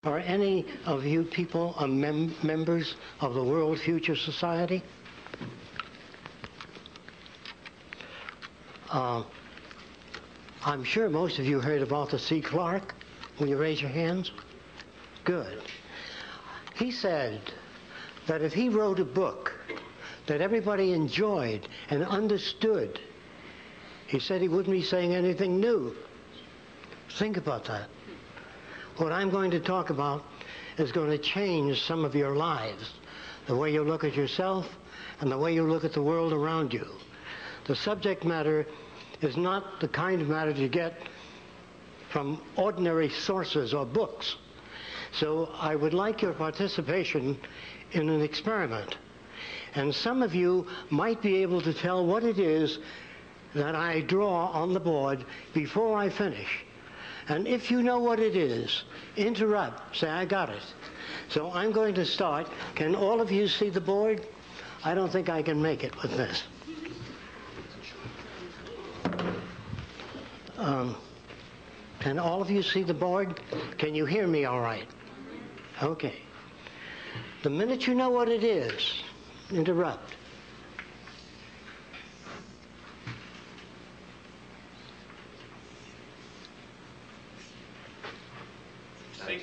Are any of you people members of the World Future Society? I'm sure most of you heard of Arthur C. Clarke. Will you raise your hands? Good. He said that if he wrote a book that everybody enjoyed and understood, he said he wouldn't be saying anything new. Think about that. What I'm going to talk about is going to change some of your lives, the way you look at yourself and the way you look at the world around you. The subject matter is not the kind of matter you get from ordinary sources or books. So I would like your participation in an experiment. And some of you might be able to tell what it is that I draw on the board before I finish. And if you know what it is, interrupt, say, I got it. So I'm going to start. Can all of you see the board? I don't think I can make it with this. Can all of you see the board? Can you hear me all right? Okay. The minute you know what it is, interrupt.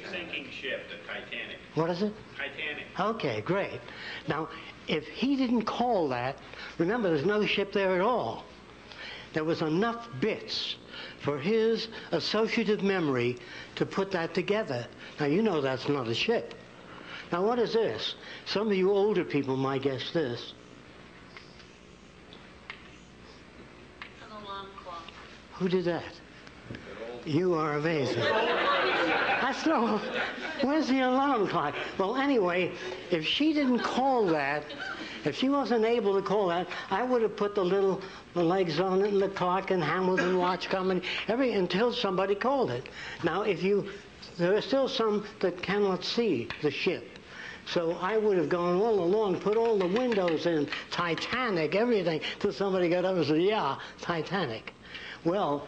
Sinking ship, the Titanic. What is it? Titanic. Okay, great. Now, if he didn't call that, remember there's no ship there at all. There was enough bits for his associative memory to put that together. Now, you know that's not a ship. Now, what is this? Some of you older people might guess this. An alarm clock. Who did that? You are amazing. That's no... Where's the alarm clock? Well, anyway, if she didn't call that, if she wasn't able to call that, I would have put the legs on it and the clock and Hamilton watch coming, until somebody called it. Now, there are still some that cannot see the ship. So I would have gone all along, put all the windows in, Titanic, everything, till somebody got up and said, yeah, Titanic. Well,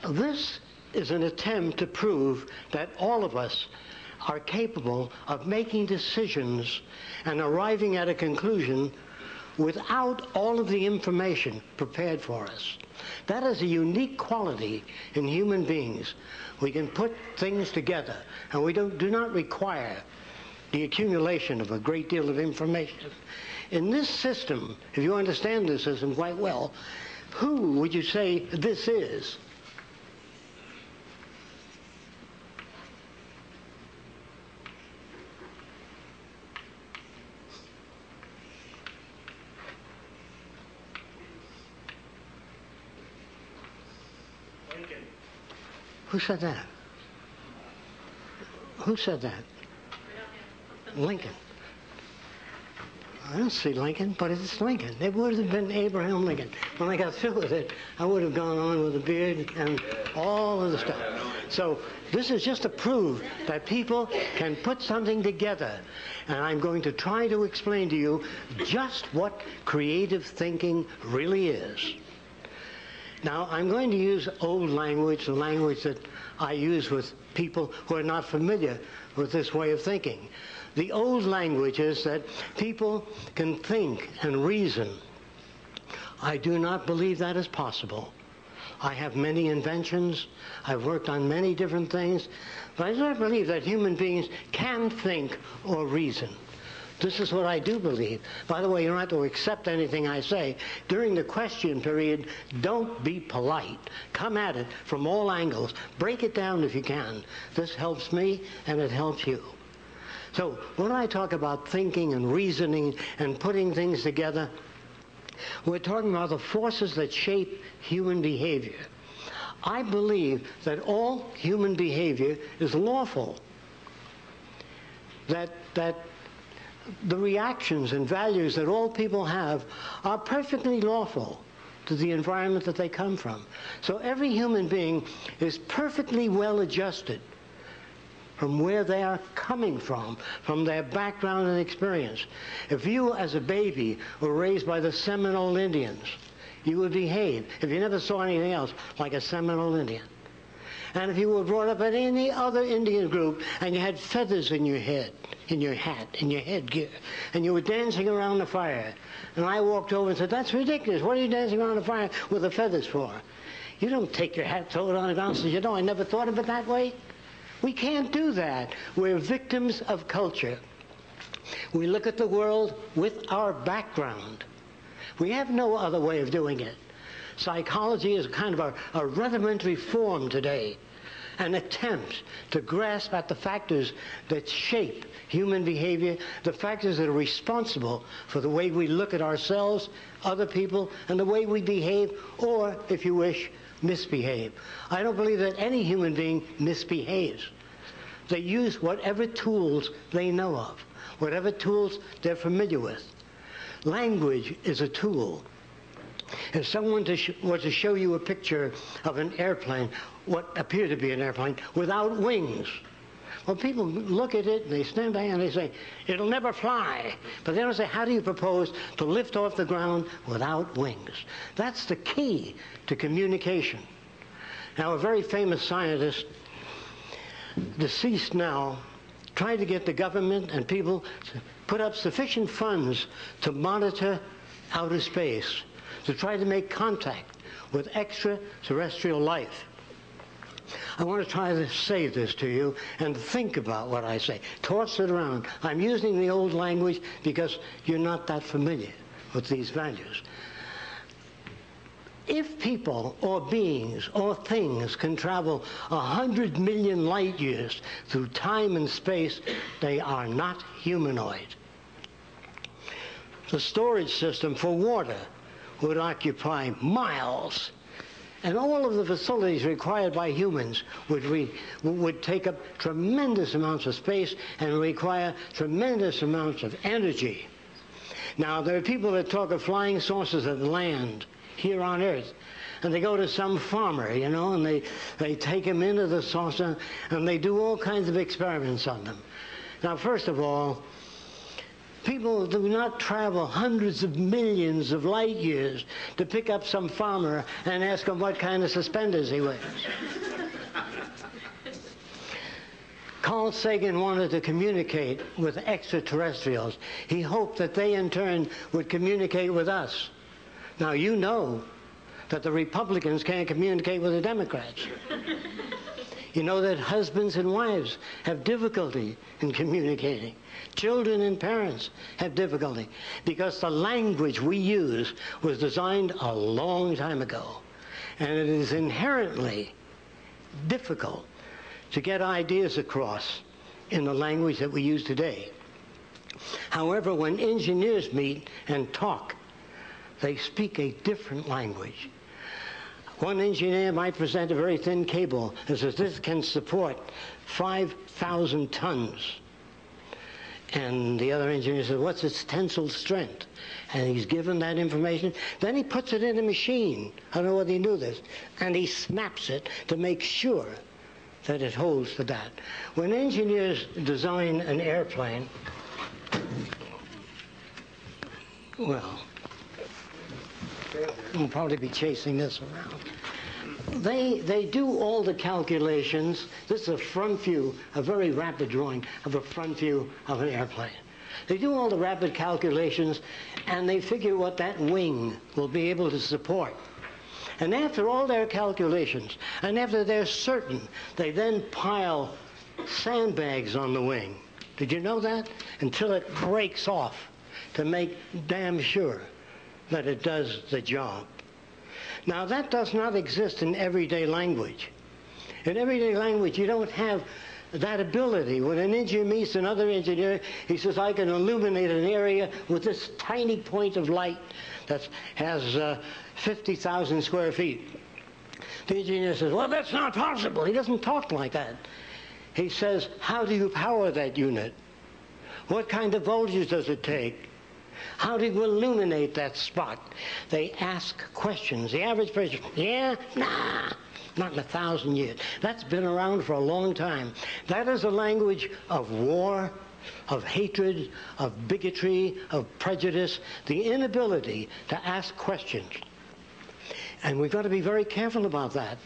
this is an attempt to prove that all of us are capable of making decisions and arriving at a conclusion without all of the information prepared for us. That is a unique quality in human beings. We can put things together, and we do not require the accumulation of a great deal of information. In this system, if you understand this system quite well, who would you say this is? Who said that? Who said that? Lincoln. I don't see Lincoln, but it's Lincoln. It would have been Abraham Lincoln. When I got through with it, I would have gone on with the beard and all of the stuff. So this is just to prove that people can put something together. And I'm going to try to explain to you just what creative thinking really is. Now, I'm going to use old language, the language that I use with people who are not familiar with this way of thinking. The old language is that people can think and reason. I do not believe that is possible. I have many inventions. I've worked on many different things. But I do not believe that human beings can think or reason. This is what I do believe. By the way, you don't have to accept anything I say. During the question period, don't be polite. Come at it from all angles. Break it down if you can. This helps me, and it helps you. So when I talk about thinking and reasoning and putting things together, we're talking about the forces that shape human behavior. I believe that all human behavior is lawful. That the reactions and values that all people have are perfectly lawful to the environment that they come from. So every human being is perfectly well adjusted from where they are coming from their background and experience. If you, as a baby, were raised by the Seminole Indians, you would behave, if you never saw anything else, like a Seminole Indian. And if you were brought up in any other Indian group and you had feathers in your head, in your hat, in your headgear, and you were dancing around the fire, and I walked over and said, "That's ridiculous. What are you dancing around the fire with the feathers for?" You don't take your hat, throw it on the ground, and say, "You know, I never thought of it that way." We can't do that. We're victims of culture. We look at the world with our background. We have no other way of doing it. Psychology is kind of a rudimentary form today, an attempt to grasp at the factors that shape human behavior, the factors that are responsible for the way we look at ourselves, other people, and the way we behave, or, if you wish, misbehave. I don't believe that any human being misbehaves. They use whatever tools they know of, whatever tools they're familiar with. Language is a tool. If someone were to show you a picture of an airplane, what appeared to be an airplane, without wings, well, people look at it and they stand back and they say, "It'll never fly." But they don't say, "How do you propose to lift off the ground without wings?" That's the key to communication. Now, a very famous scientist, deceased now, tried to get the government and people to put up sufficient funds to monitor outer space, to try to make contact with extraterrestrial life. I want to try to say this to you and think about what I say. Toss it around. I'm using the old language because you're not that familiar with these values. If people or beings or things can travel 100 million light years through time and space, they are not humanoid. The storage system for water would occupy miles, and all of the facilities required by humans would take up tremendous amounts of space and require tremendous amounts of energy. Now, there are people that talk of flying saucers that land here on Earth, and they go to some farmer, you know, and they take him into the saucer, and they do all kinds of experiments on them. Now, first of all, people do not travel hundreds of millions of light years to pick up some farmer and ask him what kind of suspenders he wears. Carl Sagan wanted to communicate with extraterrestrials. He hoped that they, in turn, would communicate with us. Now, you know that the Republicans can't communicate with the Democrats. You know that husbands and wives have difficulty in communicating. Children and parents have difficulty because the language we use was designed a long time ago. And it is inherently difficult to get ideas across in the language that we use today. However, when engineers meet and talk, they speak a different language. One engineer might present a very thin cable and says, "This can support 5,000 tons. And the other engineer says, "What's its tensile strength?" And he's given that information. Then he puts it in a machine. I don't know whether you knew this. And he snaps it to make sure that it holds to that. When engineers design an airplane, well, we'll probably be chasing this around. They do all the calculations. This is a front view, a very rapid drawing of a front view of an airplane. They do all the rapid calculations, and they figure what that wing will be able to support. And after all their calculations, and after they're certain, they then pile sandbags on the wing. Did you know that? Until it breaks off to make damn sure that it does the job. Now, that does not exist in everyday language. In everyday language, you don't have that ability. When an engineer meets another engineer, he says, "I can illuminate an area with this tiny point of light that has 50,000 square feet. The engineer says, "Well, that's not possible." He doesn't talk like that. He says, "How do you power that unit? What kind of voltage does it take? How do you illuminate that spot?" They ask questions. The average person, "Yeah, nah, not in 1,000 years." That's been around for a long time. That is a language of war, of hatred, of bigotry, of prejudice, the inability to ask questions. And we've got to be very careful about that.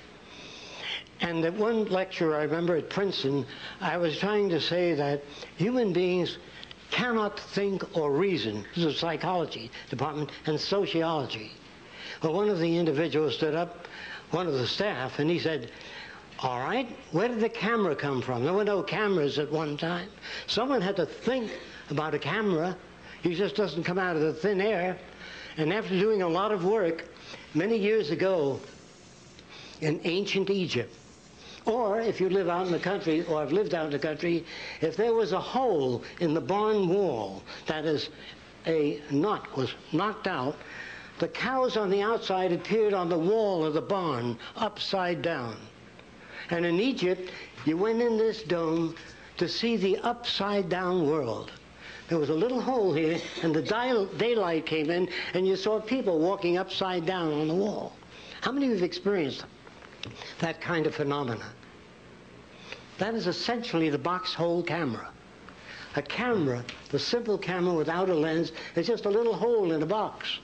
And at one lecture I remember at Princeton, I was trying to say that human beings cannot think or reason. This is a psychology department and sociology. Well, one of the individuals stood up, one of the staff, and he said, all right, where did the camera come from? There were no cameras at one time. Someone had to think about a camera. He just doesn't come out of the thin air. And after doing a lot of work, many years ago in ancient Egypt, or if you live out in the country, or have lived out in the country, if there was a hole in the barn wall, that is, a nut was knocked out, the cows on the outside appeared on the wall of the barn, upside down. And in Egypt, you went in this dome to see the upside-down world. There was a little hole here, and the daylight came in, and you saw people walking upside down on the wall. How many of you have experienced that kind of phenomena? That is essentially the box hole camera. A camera, the simple camera without a lens, is just a little hole in a box.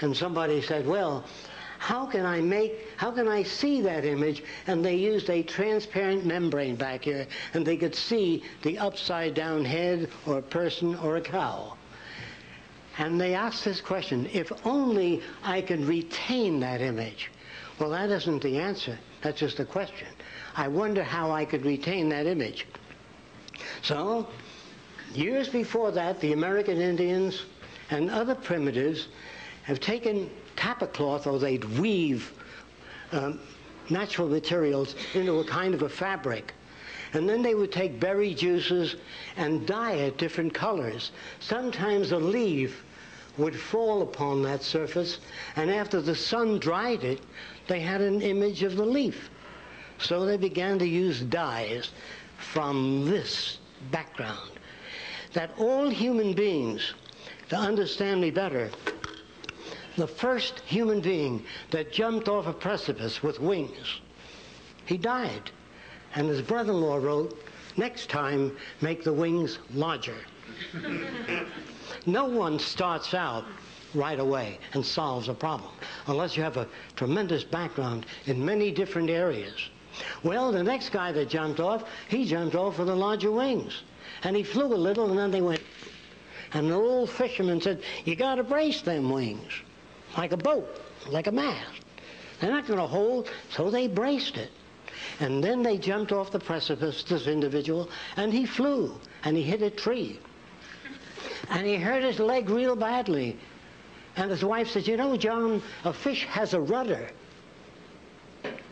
And somebody said, well, how can I see that image? And they used a transparent membrane back here, and they could see the upside down head or a person or a cow. And they asked this question, if only I could retain that image. Well, that isn't the answer. That's just a question. I wonder how I could retain that image. So, years before that, the American Indians and other primitives have taken tapa cloth, or they'd weave natural materials into a kind of a fabric. And then they would take berry juices and dye it different colors. Sometimes a leaf would fall upon that surface, and after the sun dried it, they had an image of the leaf. So they began to use dyes from this background. That all human beings, to understand me better, the first human being that jumped off a precipice with wings, he died. And his brother-in-law wrote, next time, make the wings larger. No one starts out right away and solves a problem unless you have a tremendous background in many different areas. Well, the next guy that jumped off, he jumped off with the larger wings. And he flew a little, and then they went. And an old fisherman said, you got to brace them wings, like a boat, like a mast. They're not going to hold, so they braced it. And then they jumped off the precipice, this individual, and he flew, and he hit a tree. And he hurt his leg real badly. And his wife said, you know, John, a fish has a rudder.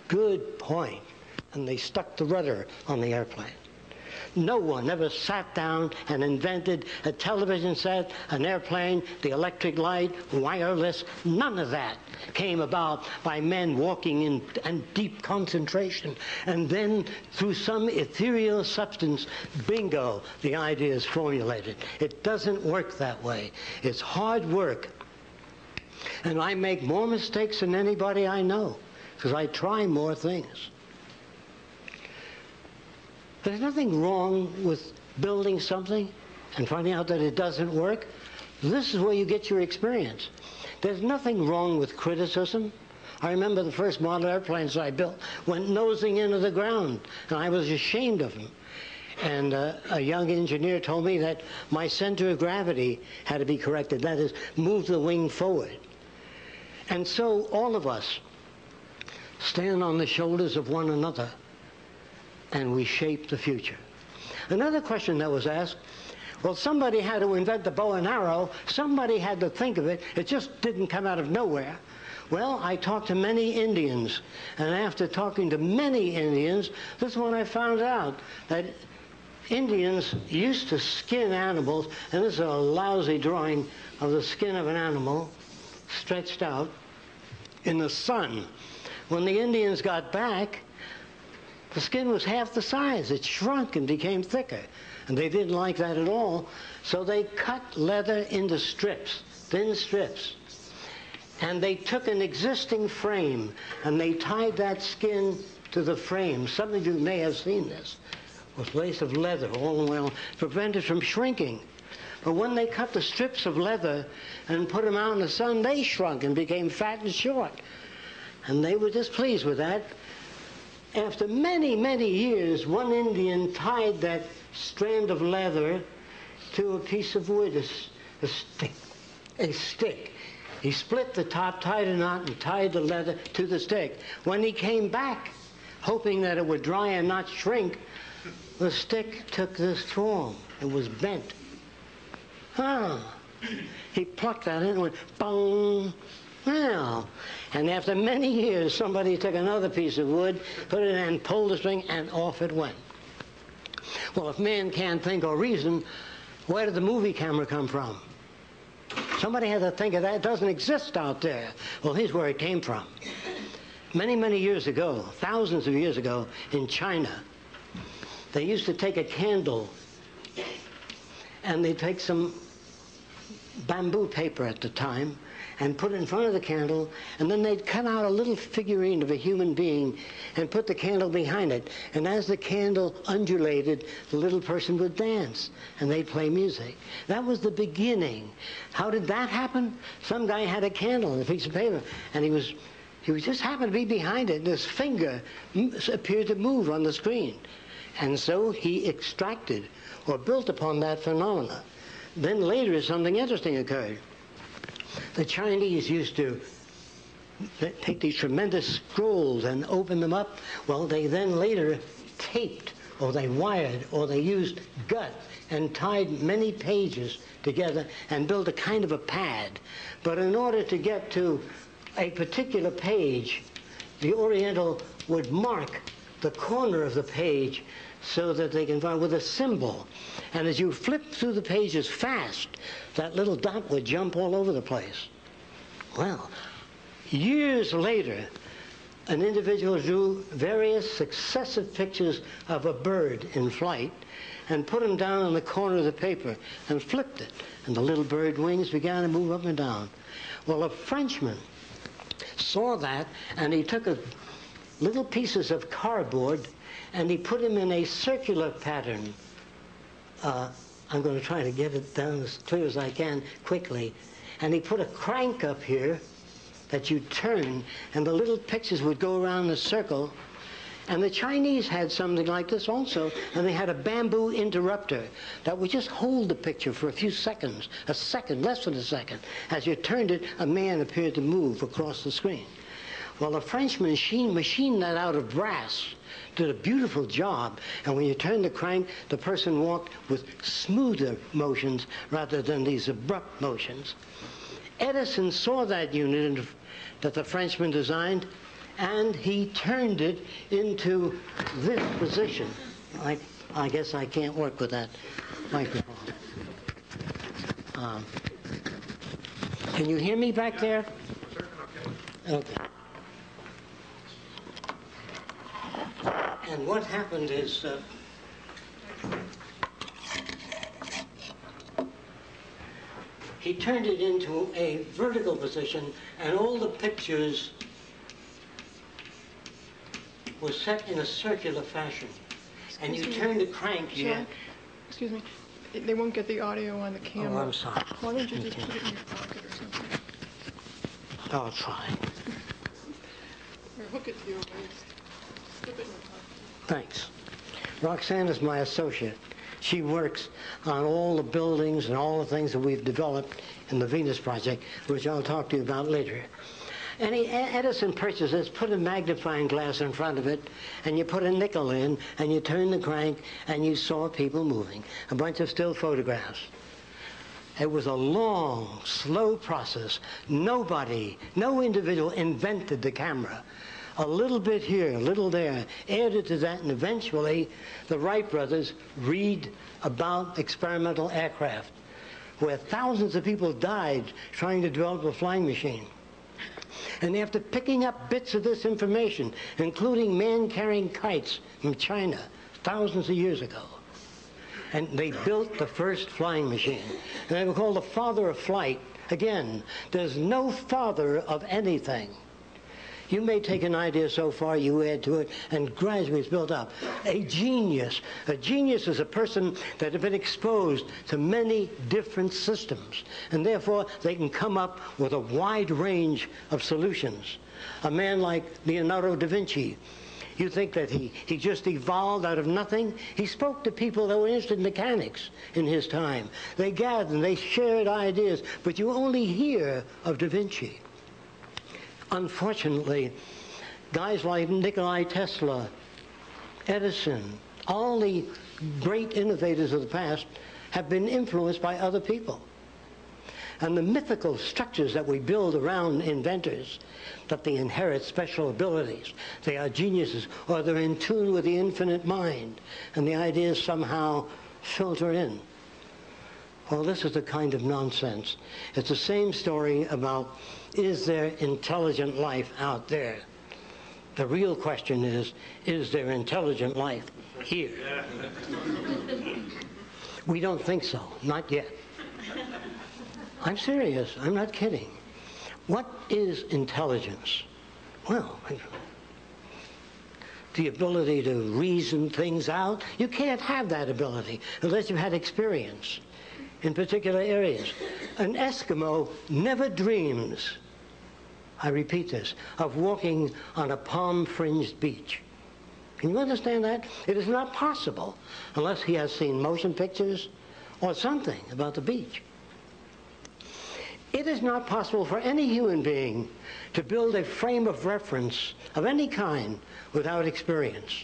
Good point. And they stuck the rudder on the airplane. No one ever sat down and invented a television set, an airplane, the electric light, wireless. None of that came about by men walking in deep concentration. And then through some ethereal substance, bingo, the idea is formulated. It doesn't work that way. It's hard work. And I make more mistakes than anybody I know because I try more things. There's nothing wrong with building something and finding out that it doesn't work. This is where you get your experience. There's nothing wrong with criticism. I remember the first model airplanes I built went nosing into the ground, and I was ashamed of them. And a young engineer told me that my center of gravity had to be corrected. That is, move the wing forward. And so all of us stand on the shoulders of one another, and we shape the future. Another question that was asked, well, somebody had to invent the bow and arrow. Somebody had to think of it. It just didn't come out of nowhere. Well, I talked to many Indians, and after talking to many Indians, this is what I found out, that Indians used to skin animals, and this is a lousy drawing of the skin of an animal stretched out in the sun. When the Indians got back, the skin was half the size. It shrunk and became thicker. And they didn't like that at all. So they cut leather into strips, thin strips. And they took an existing frame and they tied that skin to the frame. Some of you may have seen this, with lace of leather all around, to prevent it from shrinking. But when they cut the strips of leather and put them out in the sun, they shrunk and became fat and short. And they were displeased with that. After many, many years, one Indian tied that strand of leather to a piece of wood, a stick. He split the top, tied a knot, and tied the leather to the stick. When he came back, hoping that it would dry and not shrink, the stick took this form. It was bent. He plucked that in and went, bong. Well, and after many years, somebody took another piece of wood, put it in, and pulled the string, and off it went. Well, if man can't think or reason, where did the movie camera come from? Somebody had to think of that. It doesn't exist out there. Well, here's where it came from. Many, many years ago, thousands of years ago, in China, they used to take a candle, and they'd take some bamboo paper at the time, and put it in front of the candle, and then they'd cut out a little figurine of a human being and put the candle behind it. And as the candle undulated, the little person would dance, and they'd play music. That was the beginning. How did that happen? Some guy had a candle and a piece of paper, and he just happened to be behind it, and his finger appeared to move on the screen. And so he extracted or built upon that phenomena. Then later, something interesting occurred. The Chinese used to take these tremendous scrolls and open them up. Well, they then later taped, or they wired, or they used gut and tied many pages together and built a kind of a pad. But in order to get to a particular page, the Oriental would mark the corner of the page so that they can find with a symbol. And as you flip through the pages fast, that little dot would jump all over the place. Well, years later, an individual drew various successive pictures of a bird in flight and put them down on the corner of the paper and flipped it. And the little bird wings began to move up and down. Well, a Frenchman saw that, and he took little pieces of cardboard and he put them in a circular pattern. I'm going to try to get it down as clear as I can quickly. And he put a crank up here that you turn, and the little pictures would go around the circle. And the Chinese had something like this also, and they had a bamboo interrupter that would just hold the picture for a few seconds, a second, less than a second. As you turned it, a man appeared to move across the screen. Well, the Frenchman machined that out of brass, did a beautiful job, and when you turned the crank, the person walked with smoother motions rather than these abrupt motions. Edison saw that unit that the Frenchman designed, and he turned it into this position. I guess I can't work with that microphone. Can you hear me back there? Okay. And what happened is he turned it into a vertical position, and all the pictures were set in a circular fashion. And you turn the crank here. Excuse me. They won't get the audio on the camera. Oh, I'm sorry. Why don't you just put it in your pocket or something? I'll try. Or hook it to your waist. Slip it in your pocket. Thanks. Roxanne is my associate. She works on all the buildings and all the things that we've developed in the Venus Project, which I'll talk to you about later. And Edison purchased this, put a magnifying glass in front of it, and you put a nickel in, and you turn the crank, and you saw people moving. A bunch of still photographs. It was a long, slow process. No individual invented the camera. A little bit here, a little there, added to that, and eventually the Wright brothers read about experimental aircraft, where thousands of people died trying to develop a flying machine. And after picking up bits of this information, including man-carrying kites from China, thousands of years ago, and they built the first flying machine. And they were called the father of flight. Again, there's no father of anything. You may take an idea so far, you add to it, and gradually it's built up. A genius. A genius is a person that has been exposed to many different systems, and therefore they can come up with a wide range of solutions. A man like Leonardo da Vinci, You think that he just evolved out of nothing? He spoke to people that were interested in mechanics in his time. They gathered and they shared ideas, but you only hear of Da Vinci. Unfortunately, guys like Nikola Tesla, Edison, all the great innovators of the past have been influenced by other people. And the mythical structures that we build around inventors, that they inherit special abilities, they are geniuses, or they're in tune with the infinite mind, and the ideas somehow filter in. Well, this is the kind of nonsense. It's the same story about, is there intelligent life out there? The real question is there intelligent life here? We don't think so, not yet. I'm serious, I'm not kidding. What is intelligence? Well, the ability to reason things out. You can't have that ability unless you've had experience in particular areas. An Eskimo never dreams, I repeat this, of walking on a palm-fringed beach. Can you understand that? It is not possible unless he has seen motion pictures or something about the beach. It is not possible for any human being to build a frame of reference of any kind without experience.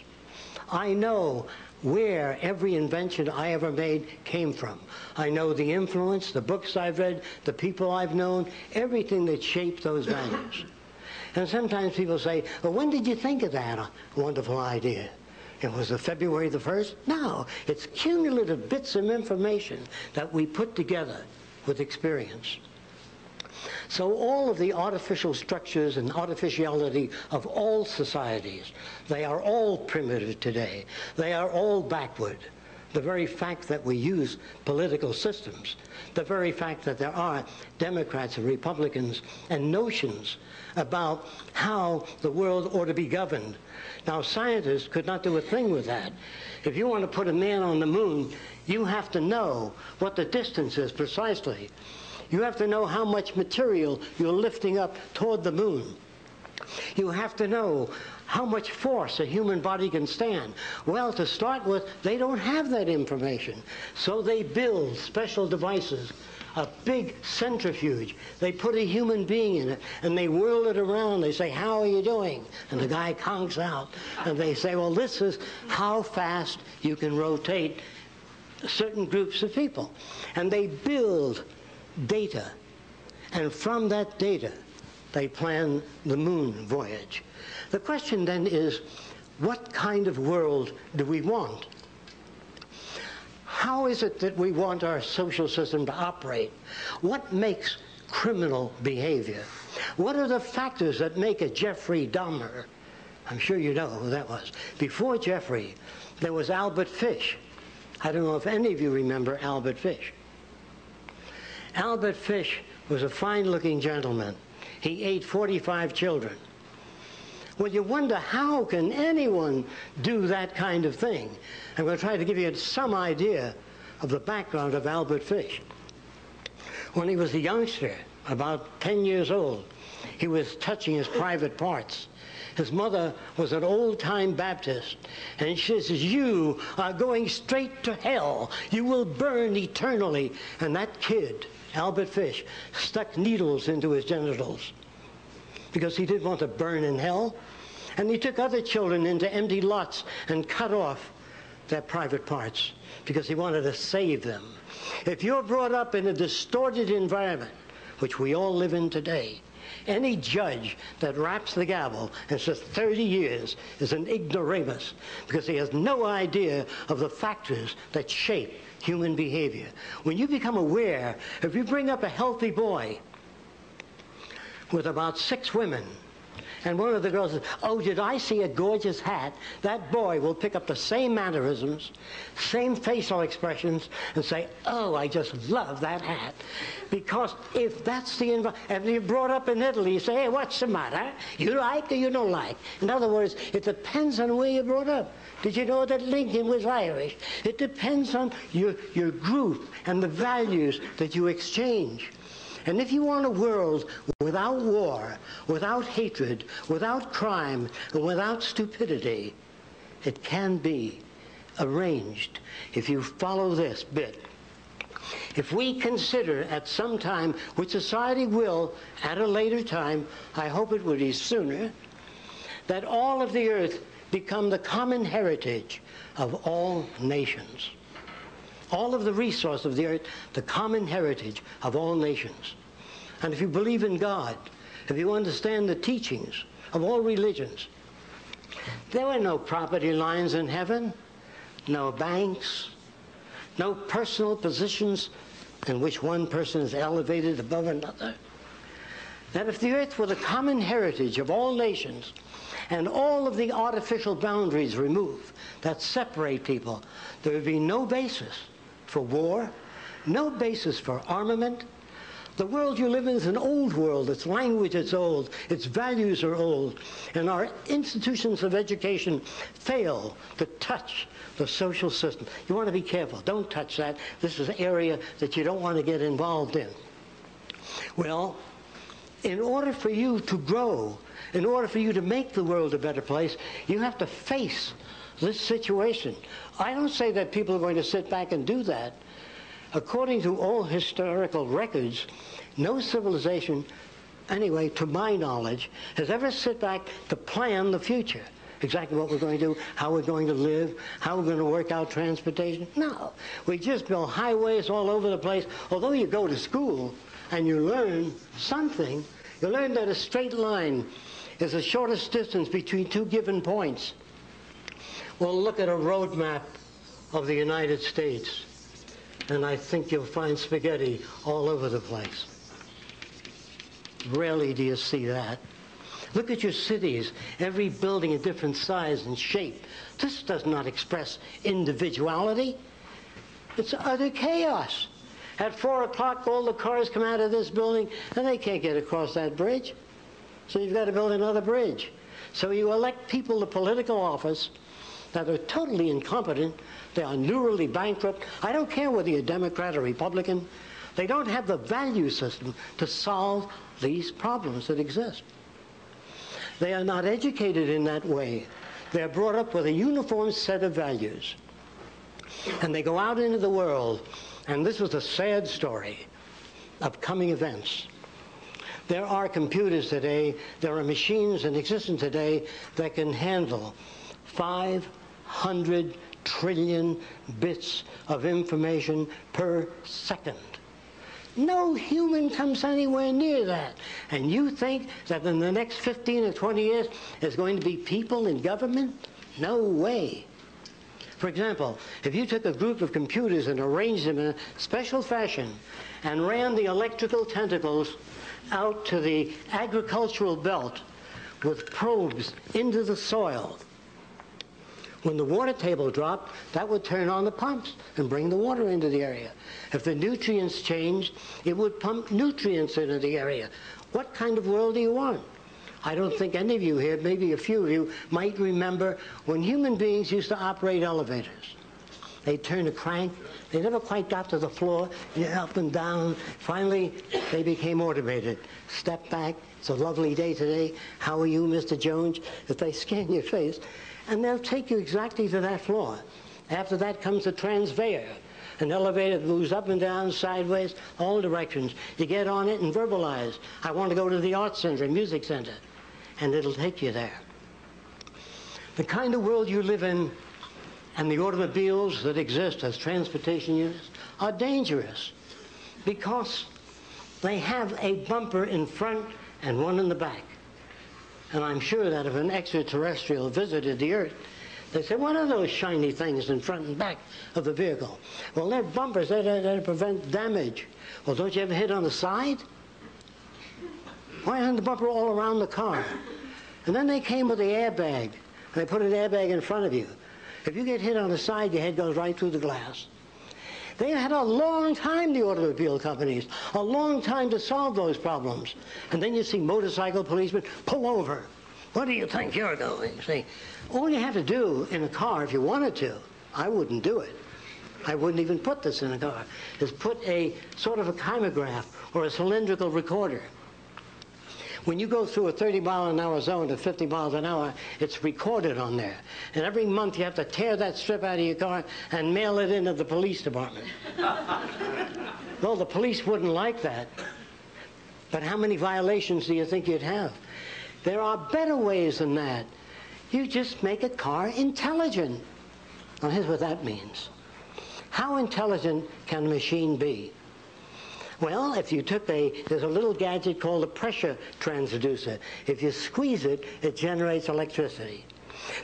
I know where every invention I ever made came from. I know the influence, the books I've read, the people I've known, everything that shaped those values. And sometimes people say, well, when did you think of that wonderful idea? It was February the 1st? No, it's cumulative bits of information that we put together with experience. So all of the artificial structures and artificiality of all societies, they are all primitive today. They are all backward. The very fact that we use political systems, the very fact that there are Democrats and Republicans and notions about how the world ought to be governed. Now, scientists could not do a thing with that. If you want to put a man on the moon, you have to know what the distance is precisely. You have to know how much material you're lifting up toward the moon. You have to know how much force a human body can stand. Well, to start with, they don't have that information. So they build special devices, a big centrifuge. They put a human being in it, and they whirl it around. They say, how are you doing? And the guy conks out. And they say, well, this is how fast you can rotate certain groups of people. And they build data, and from that data they plan the moon voyage. The question then is, what kind of world do we want? How is it that we want our social system to operate? What makes criminal behavior? What are the factors that make a Jeffrey Dahmer? I'm sure you know who that was. Before Jeffrey, there was Albert Fish. I don't know if any of you remember Albert Fish. Albert Fish was a fine-looking gentleman. He ate 45 children. Well, you wonder, how can anyone do that kind of thing? I'm going to try to give you some idea of the background of Albert Fish. When he was a youngster, about 10 years old, he was touching his private parts. His mother was an old-time Baptist, and she says, you are going straight to hell. You will burn eternally. And that kid, Albert Fish, stuck needles into his genitals because he didn't want to burn in hell. And he took other children into empty lots and cut off their private parts because he wanted to save them. If you're brought up in a distorted environment, which we all live in today, any judge that raps the gavel and says 30 years is an ignoramus because he has no idea of the factors that shape human behavior. When you become aware, if you bring up a healthy boy with about 6 women, and one of the girls says, oh, did I see a gorgeous hat? That boy will pick up the same mannerisms, same facial expressions, and say, oh, I just love that hat. Because if that's the environment, if you're brought up in Italy, you say, hey, what's the matter? You like or you don't like? In other words, it depends on where you're brought up. Did you know that Lincoln was Irish? It depends on your group and the values that you exchange. And if you want a world without war, without hatred, without crime, and without stupidity, it can be arranged if you follow this bit. If we consider at some time, which society will at a later time, I hope it would be sooner, that all of the earth become the common heritage of all nations. All of the resource of the earth, the common heritage of all nations. And if you believe in God, if you understand the teachings of all religions, there were no property lines in heaven, no banks, no personal positions in which one person is elevated above another. That if the earth were the common heritage of all nations and all of the artificial boundaries removed that separate people, there would be no basis for war, no basis for armament. The world you live in is an old world. Its language is old. Its values are old. And our institutions of education fail to touch the social system. You want to be careful. Don't touch that. This is an area that you don't want to get involved in. Well, in order for you to grow, in order for you to make the world a better place, you have to face this situation. I don't say that people are going to sit back and do that. According to all historical records, no civilization, anyway, to my knowledge, has ever sit back to plan the future. Exactly what we're going to do, how we're going to live, how we're going to work out transportation. No, we just build highways all over the place. Although you go to school and you learn something, you learn that a straight line is the shortest distance between two given points. Well, look at a road map of the United States, and I think you'll find spaghetti all over the place. Rarely do you see that. Look at your cities, every building a different size and shape. This does not express individuality. It's utter chaos. At 4 o'clock, all the cars come out of this building, and they can't get across that bridge. So you've got to build another bridge. So you elect people to political office that are totally incompetent. They are neurally bankrupt. I don't care whether you're Democrat or Republican. They don't have the value system to solve these problems that exist. They are not educated in that way. They're brought up with a uniform set of values. And they go out into the world, and this was a sad story of coming events. There are computers today, there are machines in existence today that can handle 500 trillion bits of information per second. No human comes anywhere near that. And you think that in the next 15 or 20 years there's going to be people in government? No way. For example, if you took a group of computers and arranged them in a special fashion and ran the electrical tentacles out to the agricultural belt with probes into the soil, when the water table dropped, that would turn on the pumps and bring the water into the area. If the nutrients changed, it would pump nutrients into the area. What kind of world do you want? I don't think any of you here, maybe a few of you, might remember when human beings used to operate elevators. They'd turn a crank. They never quite got to the floor. Up and down. Finally, they became automated. Step back. It's a lovely day today. How are you, Mr. Jones? If they scan your face, and they'll take you exactly to that floor. After that comes the transveyor. An elevator that moves up and down, sideways, all directions. You get on it and verbalize. I want to go to the art center, music center. And it'll take you there. The kind of world you live in and the automobiles that exist as transportation units are dangerous because they have a bumper in front and one in the back. And I'm sure that if an extraterrestrial visited the Earth, they say, what are those shiny things in front and back of the vehicle? Well, they're bumpers. They prevent damage. Well, don't you ever hit on the side? Why isn't the bumper all around the car? And then they came with the airbag. And they put an airbag in front of you. If you get hit on the side, your head goes right through the glass. They had a long time, the automobile companies, a long time to solve those problems. And then you see motorcycle policemen pull over. What do you think you're doing? See, all you have to do in a car, if you wanted to, I wouldn't do it, I wouldn't even put this in a car, is put a sort of a chimograph or a cylindrical recorder. When you go through a 30-mile-an-hour zone to 50 miles an hour, it's recorded on there. And every month you have to tear that strip out of your car and mail it into the police department. Well, the police wouldn't like that. But how many violations do you think you'd have? There are better ways than that. You just make a car intelligent. Now, here's what that means. How intelligent can a machine be? Well, if you took there's a little gadget called a pressure transducer. If you squeeze it, it generates electricity.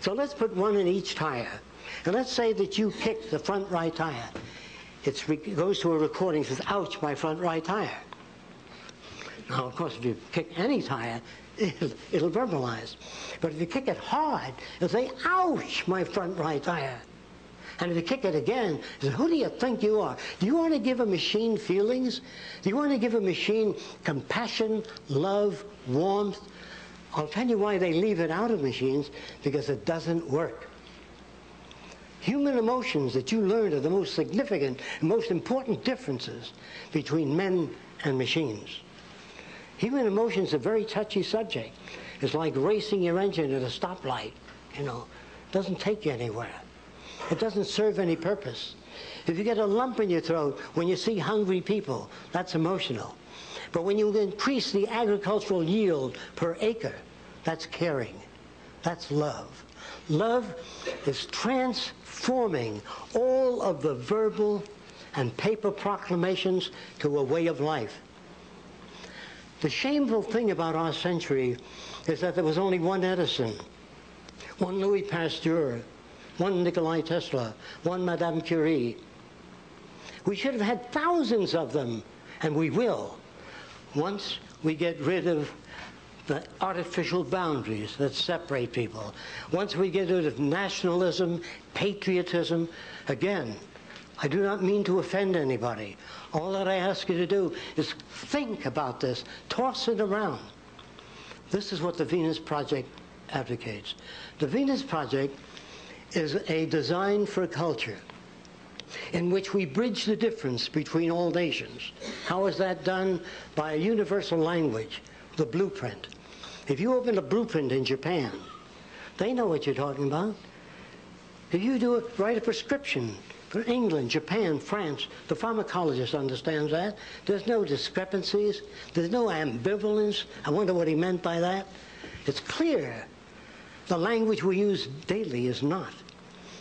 So let's put one in each tire. And let's say that you kick the front right tire. It goes to a recording that says, ouch, my front right tire. Now, of course, if you kick any tire, it'll verbalize. But if you kick it hard, it'll say, ouch, my front right tire. And if you kick it again, you say, who do you think you are? Do you want to give a machine feelings? Do you want to give a machine compassion, love, warmth? I'll tell you why they leave it out of machines, because it doesn't work. Human emotions that you learned are the most significant and most important differences between men and machines. Human emotions are a very touchy subject. It's like racing your engine at a stoplight, you know. It doesn't take you anywhere. It doesn't serve any purpose. If you get a lump in your throat when you see hungry people, that's emotional. But when you increase the agricultural yield per acre, that's caring. That's love. Love is transforming all of the verbal and paper proclamations to a way of life. The shameful thing about our century is that there was only one Edison, one Louis Pasteur, one Nikola Tesla, one Madame Curie. We should have had thousands of them, and we will, once we get rid of the artificial boundaries that separate people. Once we get rid of nationalism, patriotism. Again, I do not mean to offend anybody. All that I ask you to do is think about this, toss it around. This is what the Venus Project advocates. The Venus Project is a design for a culture in which we bridge the difference between all nations. How is that done? By a universal language, the blueprint. If you open a blueprint in Japan, they know what you're talking about. If you write a prescription for England, Japan, France, the pharmacologist understands that. There's no discrepancies. There's no ambivalence. I wonder what he meant by that. It's clear. The language we use daily is not.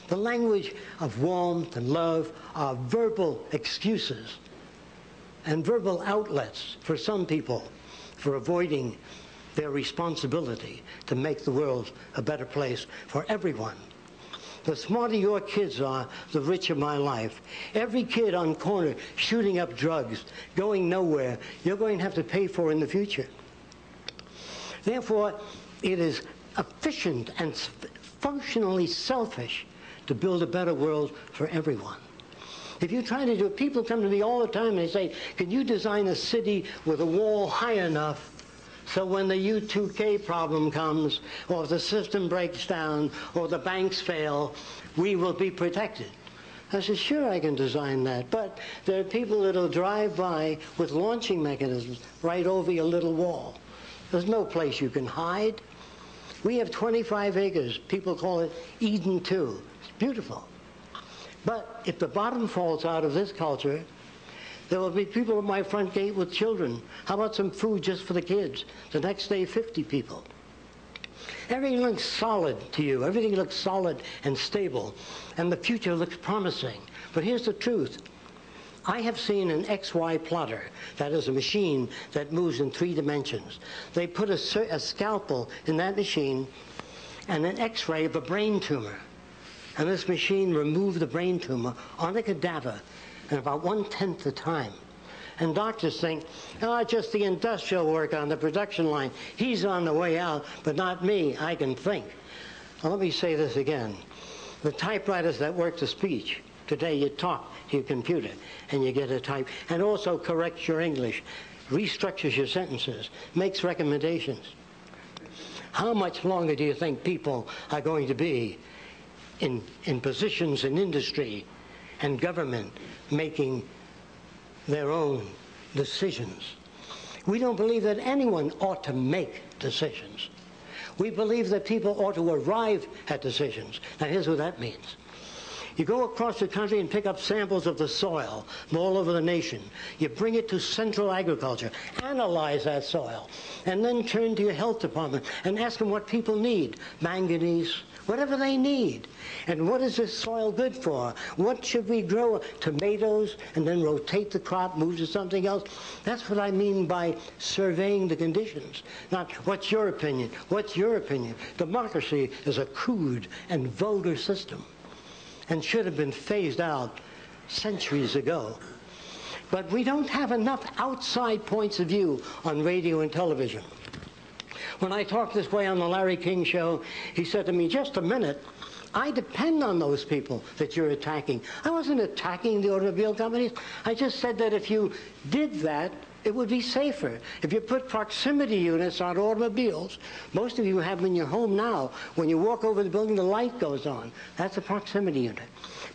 The language of warmth and love are verbal excuses and verbal outlets for some people for avoiding their responsibility to make the world a better place for everyone. The smarter your kids are, the richer my life. Every kid on corner shooting up drugs, going nowhere, you're going to have to pay for in the future. Therefore, it is efficient and functionally selfish to build a better world for everyone. If you try to do it, people come to me all the time and they say, can you design a city with a wall high enough so when the U2K problem comes, or if the system breaks down, or the banks fail, we will be protected? I said, sure, I can design that, but there are people that will drive by with launching mechanisms right over your little wall. There's no place you can hide. We have 25 acres. People call it Eden 2. It's beautiful. But if the bottom falls out of this culture, there will be people at my front gate with children. How about some food just for the kids? The next day, 50 people. Everything looks solid to you. Everything looks solid and stable. And the future looks promising. But here's the truth. I have seen an XY plotter. That is a machine that moves in 3 dimensions. They put a scalpel in that machine and an X-ray of a brain tumor. And this machine removed the brain tumor on a cadaver in about 1/10 the time. And doctors think, oh, just the industrial work on the production line. He's on the way out, but not me. I can think. Now, let me say this again. The typewriters that work the speech, today you talk to your computer and you get a type, and also corrects your English, restructures your sentences, makes recommendations. How much longer do you think people are going to be in positions in industry and government making their own decisions. We don't believe that anyone ought to make decisions. We believe that people ought to arrive at decisions. Now here's what that means. You go across the country and pick up samples of the soil from all over the nation. You bring it to Central Agriculture, analyze that soil, and then turn to your health department and ask them what people need. Manganese, whatever they need. And what is this soil good for? What should we grow? Tomatoes, and then rotate the crop, move to something else. That's what I mean by surveying the conditions. Not, what's your opinion? What's your opinion? Democracy is a crude and vulgar system, and should have been phased out centuries ago. But we don't have enough outside points of view on radio and television. When I talked this way on the Larry King show, he said to me, just a minute, I depend on those people that you're attacking. I wasn't attacking the automobile companies. I just said that if you did that, it would be safer. If you put proximity units on automobiles, most of you have them in your home now. When you walk over the building, the light goes on. That's a proximity unit.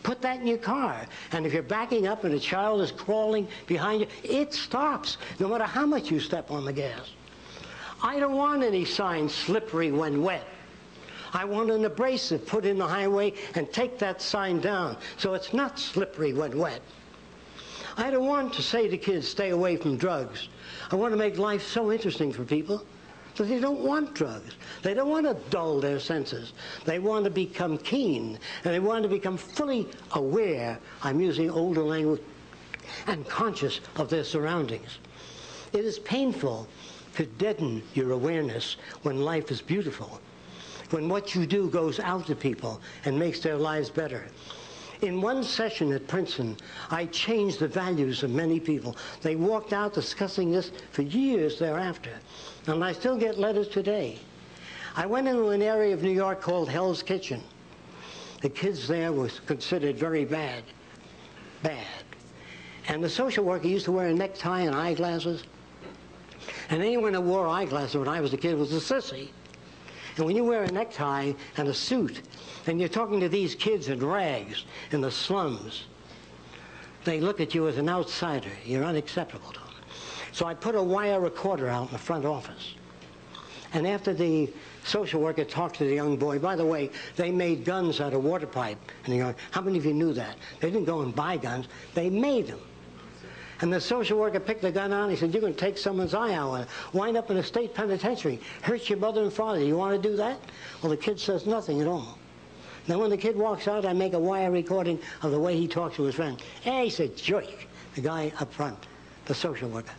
Put that in your car, and if you're backing up and a child is crawling behind you, it stops, no matter how much you step on the gas. I don't want any sign slippery when wet. I want an abrasive put in the highway and take that sign down so it's not slippery when wet. I don't want to say to kids, stay away from drugs. I want to make life so interesting for people that they don't want drugs. They don't want to dull their senses. They want to become keen, and they want to become fully aware, I'm using older language, and conscious of their surroundings. It is painful to deaden your awareness when life is beautiful, when what you do goes out to people and makes their lives better. In one session at Princeton, I changed the values of many people. They walked out discussing this for years thereafter, and I still get letters today. I went into an area of New York called Hell's Kitchen. The kids there were considered very bad. And the social worker used to wear a necktie and eyeglasses. And anyone that wore eyeglasses when I was a kid was a sissy. And when you wear a necktie and a suit, and you're talking to these kids in rags in the slums, they look at you as an outsider. You're unacceptable to them. So I put a wire recorder out in the front office. And after the social worker talked to the young boy, by the way, they made guns out of water pipe. And you go, how many of you knew that? They didn't go and buy guns. They made them. And the social worker picked the gun out and he said, you're going to take someone's eye out, wind up in a state penitentiary, hurt your mother and father. You want to do that? Well, the kid says nothing at all. Then when the kid walks out, I make a wire recording of the way he talks to his friend. Hey, he's a jerk, the guy up front, the social worker.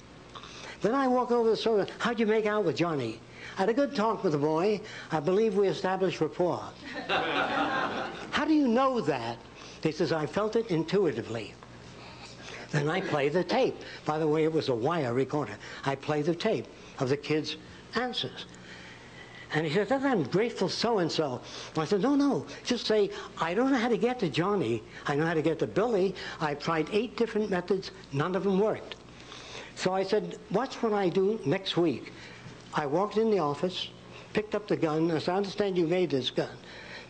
Then I walk over to the social worker. How'd you make out with Johnny? I had a good talk with the boy. I believe we established rapport. How do you know that? He says, I felt it intuitively. Then I play the tape. By the way, it was a wire recorder. I play the tape of the kid's answers. And he said, I'm grateful so-and-so. I said, no, just say, I don't know how to get to Johnny. I know how to get to Billy. I've tried 8 different methods. None of them worked. So I said, watch what I do next week. I walked in the office, picked up the gun. I said, I understand you made this gun.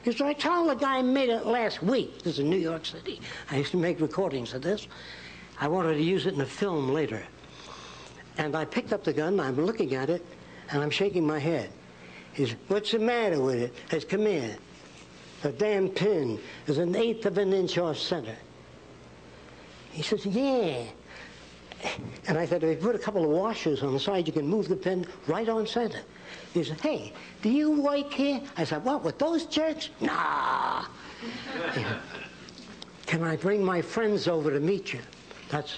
He said, I told the guy I made it last week. This is in New York City. I used to make recordings of this. I wanted to use it in a film later. And I picked up the gun, I'm looking at it, and I'm shaking my head. He said, what's the matter with it? I said, come here. The damn pin is 1/8 of an inch off center. He says, yeah. And I said, if you put a couple of washers on the side, you can move the pin right on center. He said, hey, do you work here? I said, what, with those jerks? Nah. Can I bring my friends over to meet you? That's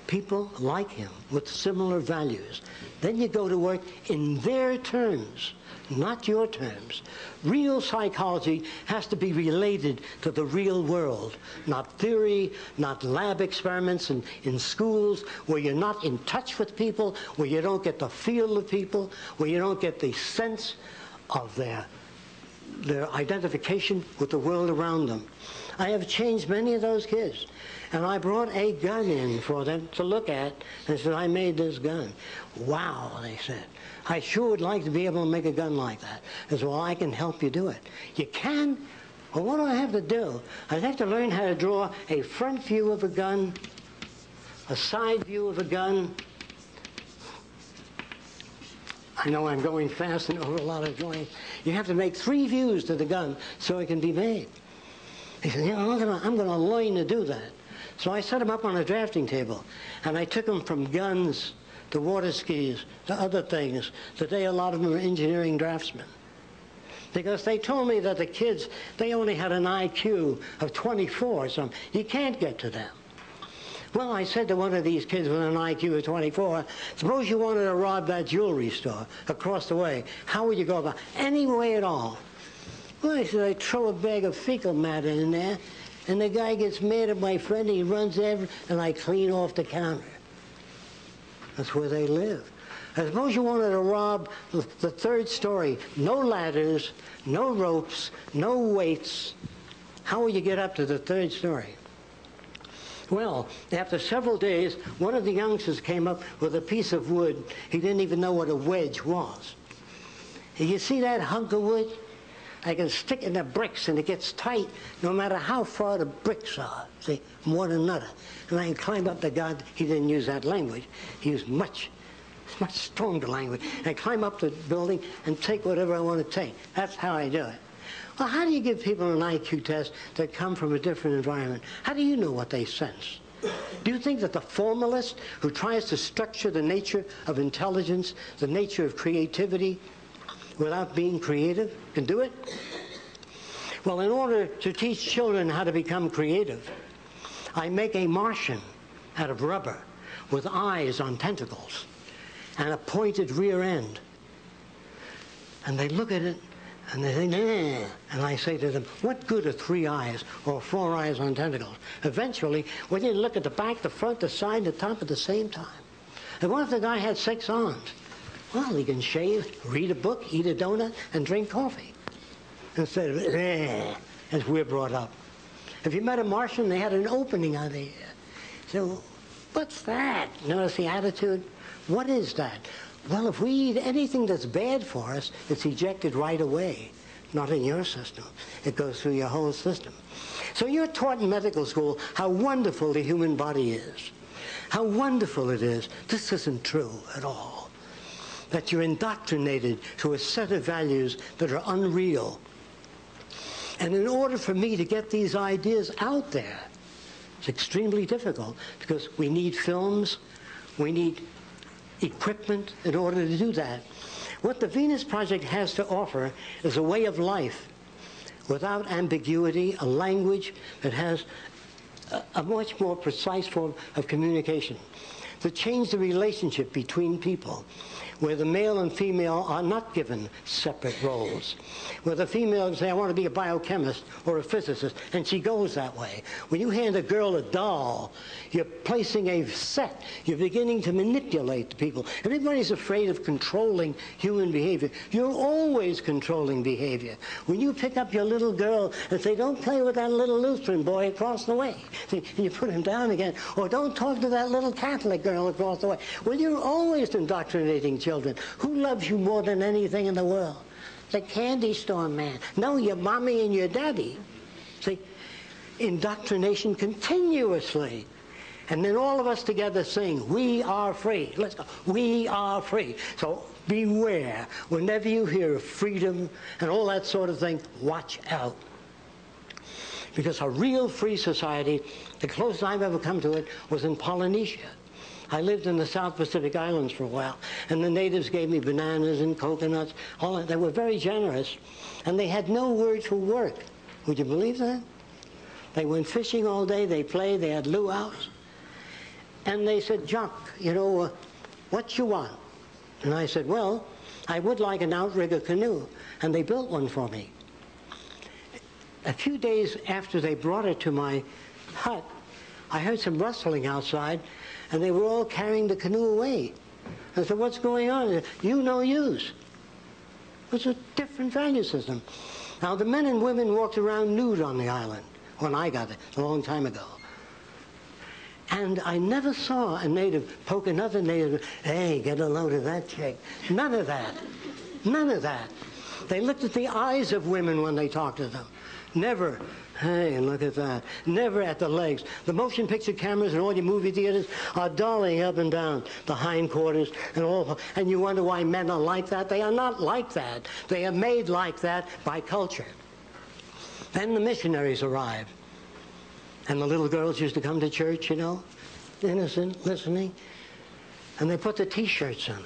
people like him with similar values. Then you go to work in their terms, not your terms. Real psychology has to be related to the real world, not theory, not lab experiments in schools where you're not in touch with people, where you don't get the feel of people, where you don't get the sense of their identification with the world around them. I have changed many of those kids. And I brought a gun in for them to look at and said, I made this gun. Wow, they said. I sure would like to be able to make a gun like that. I said, well, I can help you do it. You can Well, what do I have to do? I have to learn how to draw a front view of a gun, a side view of a gun. I know I'm going fast and over a lot of drawings. You have to make 3 views to the gun so it can be made. He said, you know, I'm going to learn to do that. So I set them up on a drafting table, and I took them from guns to water skis to other things. Today, a lot of them are engineering draftsmen. Because they told me that the kids, they only had an IQ of 24 or something. You can't get to them. Well, I said to one of these kids with an IQ of 24, suppose you wanted to rob that jewelry store across the way. How would you go about it? Any way at all. Well, I said, I'd throw a bag of fecal matter in there, and the guy gets mad at my friend, and he runs over, and I clean off the counter. That's where they live. I suppose you wanted to rob the 3rd story. No ladders, no ropes, no weights. How will you get up to the 3rd story? Well, after several days, one of the youngsters came up with a piece of wood. He didn't even know what a wedge was. And you see that hunk of wood? I can stick it in the bricks, and it gets tight no matter how far the bricks are, see, from one another. And I can climb up the god. He didn't use that language. He used much stronger language. I climb up the building and take whatever I want to take. That's how I do it. Well, how do you give people an IQ test that come from a different environment? How do you know what they sense? Do you think that the formalist who tries to structure the nature of intelligence, the nature of creativity, without being creative, can do it? Well, in order to teach children how to become creative, I make a Martian out of rubber with eyes on tentacles and a pointed rear end. And they look at it and they say, nah. And I say to them, what good are 3 eyes or 4 eyes on tentacles? Eventually, we need to look at the back, the front, the side, the top at the same time. And what if the guy had 6 arms? Well, he can shave, read a book, eat a donut, and drink coffee. Instead of, as we're brought up. If you met a Martian, they had an opening on the ear. So, what's that? Notice the attitude? What is that? Well, if we eat anything that's bad for us, it's ejected right away. Not in your system. It goes through your whole system. So you're taught in medical school how wonderful the human body is. How wonderful it is. This isn't true at all. That you're indoctrinated to a set of values that are unreal. And in order for me to get these ideas out there, it's extremely difficult because we need films, we need equipment in order to do that. What the Venus Project has to offer is a way of life without ambiguity, a language that has a much more precise form of communication, to change the relationship between people, where the male and female are not given separate roles. Where the female can say, I want to be a biochemist or a physicist, and she goes that way. When you hand a girl a doll, you're placing a set. You're beginning to manipulate the people. Everybody's afraid of controlling human behavior. You're always controlling behavior. When you pick up your little girl and say, don't play with that little Lutheran boy across the way, and you put him down again, or don't talk to that little Catholic girl across the way. Well, you're always indoctrinating children. Who loves you more than anything in the world? The candy store man. No, your mommy and your daddy. See, indoctrination continuously. And then all of us together sing, we are free. Let's go. We are free. So beware. Whenever you hear of freedom and all that sort of thing, watch out. Because a real free society, the closest I've ever come to it was in Polynesia. I lived in the South Pacific Islands for a while, and the natives gave me bananas and coconuts. All that. They were very generous, and they had no word for work. Would you believe that? They went fishing all day, they played, they had luau's. And they said, Jacque, you know, what you want? And I said, well, I would like an outrigger canoe. And they built one for me. A few days after they brought it to my hut, I heard some rustling outside, and they were all carrying the canoe away. I said, what's going on? Said, you no use. It was a different value system. Now, the men and women walked around nude on the island when I got it, a long time ago. And I never saw a native poke another native, hey, get a load of that chick. None of that. None of that. They looked at the eyes of women when they talked to them. Never, hey, look at that. Never at the legs. The motion picture cameras and all your movie theaters are dollying up and down the hindquarters and all. And you wonder why men are like that? They are not like that. They are made like that by culture. Then the missionaries arrived. And the little girls used to come to church, you know, innocent, listening. And they put the T-shirts on them.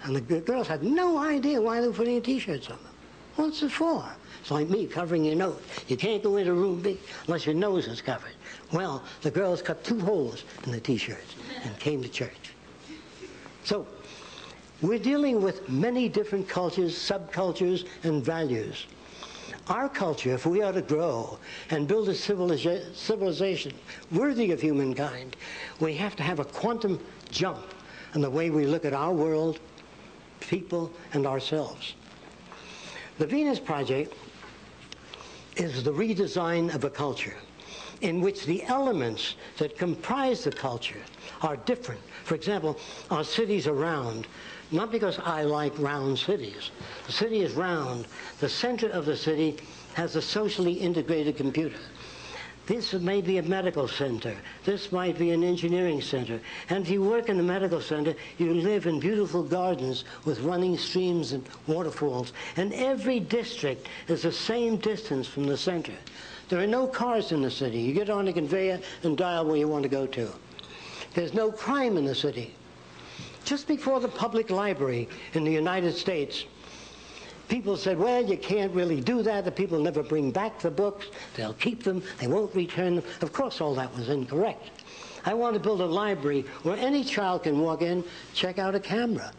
And the girls had no idea why they were putting T-shirts on them. What's it for? It's like me covering your nose. You can't go into a room big unless your nose is covered. Well, the girls cut 2 holes in the T-shirts and came to church. So, we're dealing with many different cultures, subcultures, and values. Our culture, if we are to grow and build a civilization worthy of humankind, we have to have a quantum jump in the way we look at our world, people, and ourselves. The Venus Project is the redesign of a culture in which the elements that comprise the culture are different. For example, our cities are round, not because I like round cities. The city is round. The center of the city has a socially integrated computer. This may be a medical center. This might be an engineering center. And if you work in the medical center, you live in beautiful gardens with running streams and waterfalls. And every district is the same distance from the center. There are no cars in the city. You get on a conveyor and dial where you want to go to. There's no crime in the city. Just before the public library in the United States, people said, well, you can't really do that. The people never bring back the books. They'll keep them. They won't return them. Of course, all that was incorrect. I want to build a library where any child can walk in, check out a camera,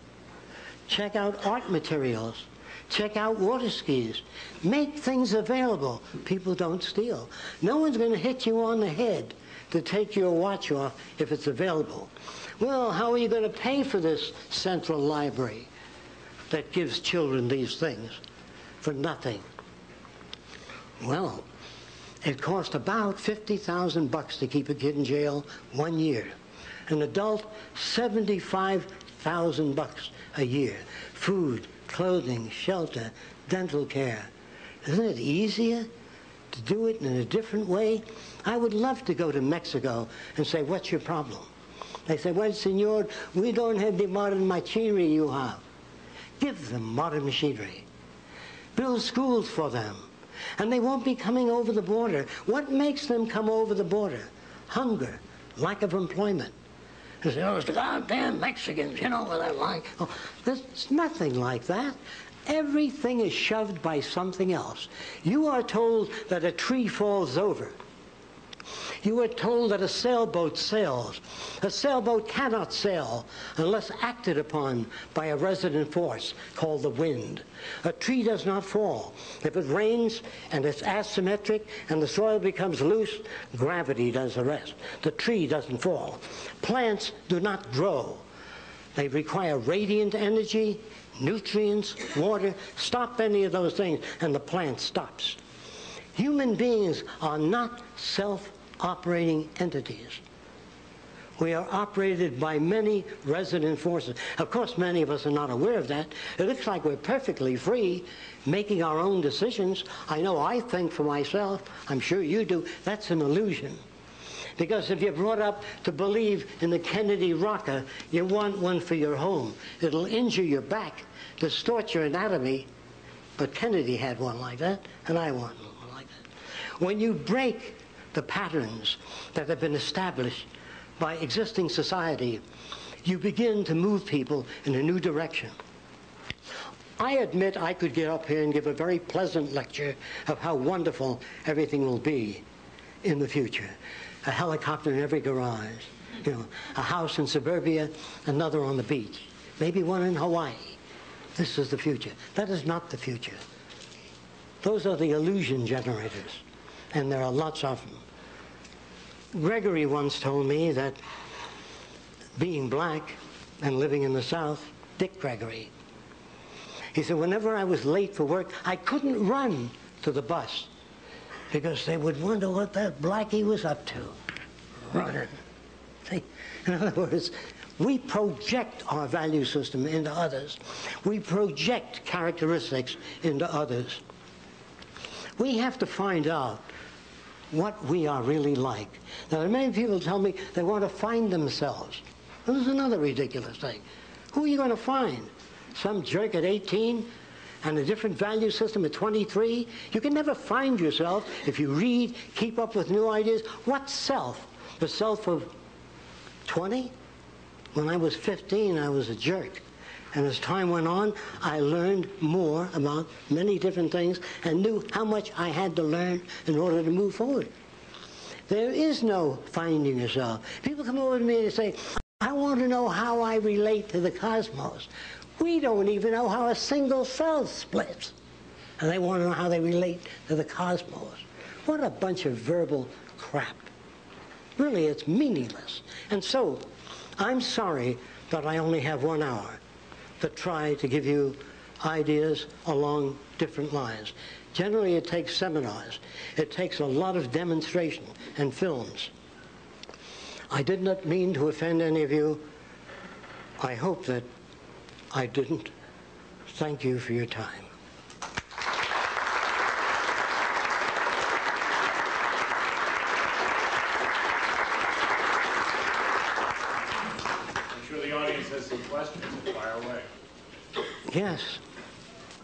check out art materials, check out water skis, make things available. People don't steal. No one's going to hit you on the head to take your watch off if it's available. Well, how are you going to pay for this central library that gives children these things for nothing? Well, it cost about $50,000 to keep a kid in jail 1 year. An adult, $75,000 a year. Food, clothing, shelter, dental care. Isn't it easier to do it in a different way? I would love to go to Mexico and say, what's your problem? They say, well, senor, we don't have the modern machinery you have. Give them modern machinery. Build schools for them. And they won't be coming over the border. What makes them come over the border? Hunger, lack of employment. They say, oh, it's the goddamn Mexicans, you know what they're like. Oh, there's nothing like that. Everything is shoved by something else. You are told that a tree falls over. You are told that a sailboat sails. A sailboat cannot sail unless acted upon by a resident force called the wind. A tree does not fall. If it rains and it's asymmetric and the soil becomes loose, gravity does the rest. The tree doesn't fall. Plants do not grow. They require radiant energy, nutrients, water. Stop any of those things and the plant stops. Human beings are not self-operating entities. We are operated by many resident forces. Of course, many of us are not aware of that. It looks like we're perfectly free, making our own decisions. I know I think for myself. I'm sure you do. That's an illusion. Because if you're brought up to believe in the Kennedy rocker, you want one for your home. It'll injure your back, distort your anatomy. But Kennedy had one like that, and I want one like that. When you break the patterns that have been established by existing society, you begin to move people in a new direction. I admit I could get up here and give a very pleasant lecture of how wonderful everything will be in the future. A helicopter in every garage, you know, a house in suburbia, another on the beach, maybe one in Hawaii. This is the future. That is not the future. Those are the illusion generators, and there are lots of them. Gregory once told me that being black and living in the South, Dick Gregory, he said, whenever I was late for work, I couldn't run to the bus because they would wonder what that blackie was up to, running. See? In other words, we project our value system into others. We project characteristics into others. We have to find out what we are really like. Now, many people tell me they want to find themselves. Well, this is another ridiculous thing. Who are you going to find? Some jerk at 18 and a different value system at 23? You can never find yourself if you read, keep up with new ideas. What self? The self of 20? When I was 15, I was a jerk. And as time went on, I learned more about many different things and knew how much I had to learn in order to move forward. There is no finding yourself. People come over to me and say, I want to know how I relate to the cosmos. We don't even know how a single cell splits. And they want to know how they relate to the cosmos. What a bunch of verbal crap. Really, it's meaningless. And so, I'm sorry that I only have 1 hour to try to give you ideas along different lines. Generally, it takes seminars. It takes a lot of demonstration and films. I did not mean to offend any of you. I hope that I didn't. Thank you for your time. I'm sure the audience has some questions. Fire away. Yes.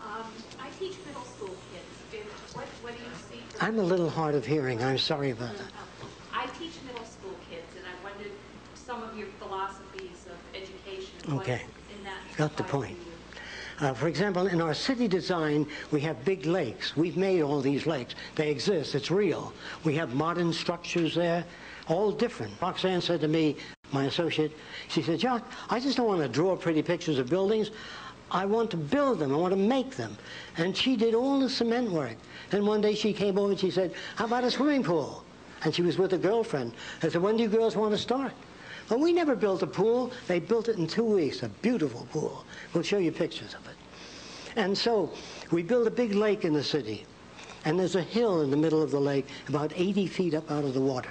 I teach middle school kids. What do you see? I'm a little hard of hearing. I'm sorry about that. I teach middle school kids, and I wondered some of your philosophies of education. Okay. In that Got the point. For example, in our city design, we have big lakes. We've made all these lakes. They exist. It's real. We have modern structures there, all different. Roxanne said to me, my associate, she said, Jacque, I just don't want to draw pretty pictures of buildings. I want to build them. I want to make them. And she did all the cement work. And one day she came over and she said, how about a swimming pool? And she was with a girlfriend. I said, when do you girls want to start? Well, we never built a pool. They built it in 2 weeks, a beautiful pool. We'll show you pictures of it. And so we built a big lake in the city. And there's a hill in the middle of the lake, about 80 feet up out of the water.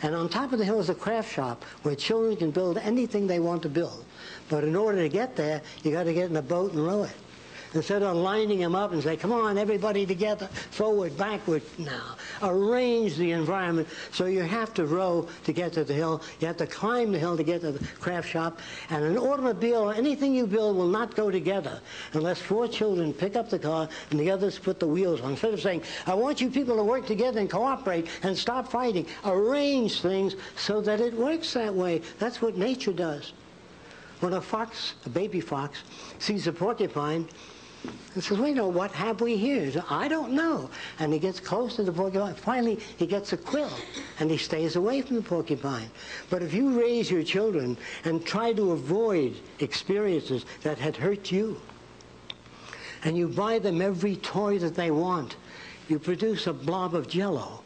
And on top of the hill is a craft shop where children can build anything they want to build. But in order to get there, you got to get in a boat and row it. Instead of lining them up and say, come on, everybody together, forward, backward now. Arrange the environment so you have to row to get to the hill. You have to climb the hill to get to the craft shop. And an automobile or anything you build will not go together unless 4 children pick up the car and the others put the wheels on. Instead of saying, I want you people to work together and cooperate and stop fighting. Arrange things so that it works that way. That's what nature does. When a fox, a baby fox, sees a porcupine, and says, wait, what have we here? He says, I don't know. And he gets close to the porcupine. Finally, he gets a quill, and he stays away from the porcupine. But if you raise your children and try to avoid experiences that had hurt you, and you buy them every toy that they want, you produce a blob of jello.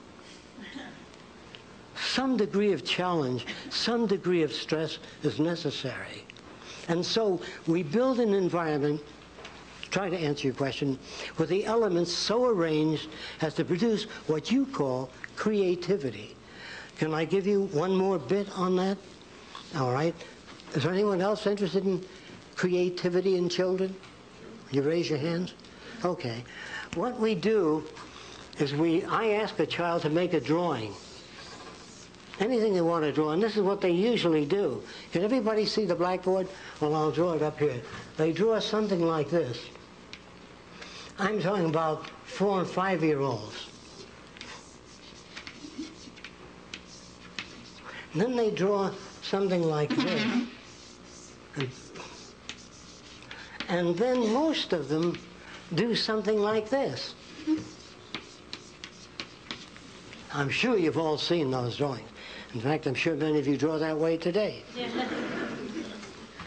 Some degree of challenge, some degree of stress is necessary. And so we build an environment, try to answer your question, with the elements so arranged as to produce what you call creativity. Can I give you one more bit on that? All right. Is there anyone else interested in creativity in children? You raise your hands? Okay. What we do is I ask a child to make a drawing. Anything they want to draw, and this is what they usually do. Can everybody see the blackboard? Well, I'll draw it up here. They draw something like this. I'm talking about 4- and 5-year-olds. And then they draw something like this. And then most of them do something like this. I'm sure you've all seen those drawings. In fact, I'm sure many of you draw that way today.